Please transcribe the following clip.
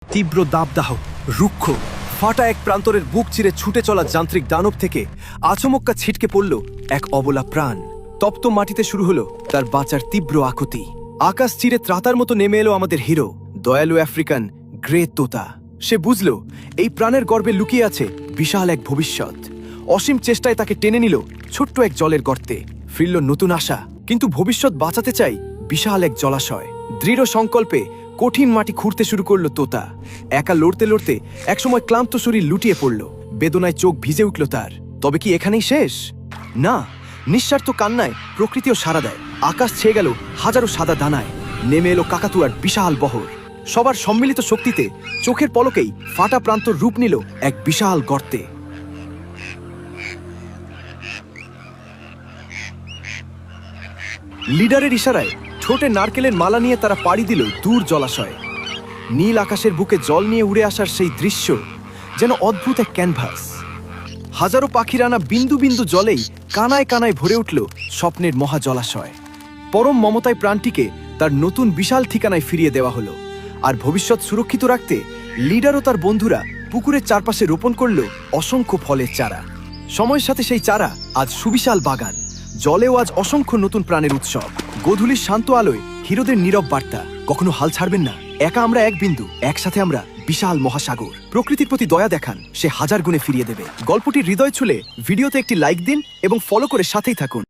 তীব্র দাবদাহ, রুক্ষ, ফাটা এক প্রান্তরের বুক চিরে ছুটে চলা যান্ত্রিক দানব থেকে আচমক্কা ছিটকে পড়ল এক অবলা প্রাণ। তপ্ত মাটিতে শুরু হলো তার বাঁচার তীব্র আকুতি। আকাশ চিরে ত্রাতার মতো নেমে এলো আমাদের হিরো, দয়ালু আফ্রিকান গ্রে তোতা। সে বুঝল এই প্রাণের গর্ভে লুকিয়ে আছে বিশাল এক ভবিষ্যৎ। অসীম চেষ্টায় তাকে টেনে নিল ছোট্ট এক জলের গর্তে। ফিরল নতুন আশা, কিন্তু ভবিষ্যৎ বাঁচাতে চাই বিশাল এক জলাশয়। দৃঢ় সংকল্পে কঠিন মাটি খুঁড়তে শুরু করলো তোতা। একা লড়তে লড়তে একসময় ক্লান্ত শরীর লুটিয়ে পড়ল, বেদনায় চোখ ভিজে উঠল তার। তবে কি এখানেই শেষ? না, নিঃস্বার্থ কান্নায় প্রকৃতিও সাড়া দেয়। আকাশ ছেয়ে গেল হাজারো সাদা দানায়, নেমে এলো কাকাতুয়ার বিশাল বহর। সবার সম্মিলিত শক্তিতে চোখের পলকেই ফাটা প্রান্তর রূপ নিল এক বিশাল গর্তে। লিডারের ইশারায় ঠোঁটে নারকেলের মালা নিয়ে তারা পাড়ি দিল দূর জলাশয়ে। নীল আকাশের বুকে জল নিয়ে উড়ে আসার সেই দৃশ্য যেন অদ্ভুত এক ক্যানভাস। হাজারো পাখির আনা বিন্দু বিন্দু জলেই কানায় কানায় ভরে উঠল স্বপ্নের মহা জলাশয়। পরম মমতায় প্রাণটিকে তার নতুন বিশাল ঠিকানায় ফিরিয়ে দেওয়া হলো। আর ভবিষ্যৎ সুরক্ষিত রাখতে লিডার ও তার বন্ধুরা পুকুরের চারপাশে রোপণ করল অসংখ্য ফলের চারা। সময়ের সাথে সেই চারা আজ সুবিশাল বাগান, জলেও আজ অসংখ্য নতুন প্রাণের উৎসব। গোধূলির শান্ত আলোয় হিরোদের নীরব বার্তা, কখনো হাল ছাড়বেন না। একা আমরা এক বিন্দু, একসাথে আমরা বিশাল মহাসাগর। প্রকৃতির প্রতি দয়া দেখান, সে হাজার গুণে ফিরিয়ে দেবে। গল্পটি হৃদয় ছুঁলে ভিডিওতে একটি লাইক দিন এবং ফলো করে সাথেই থাকুন।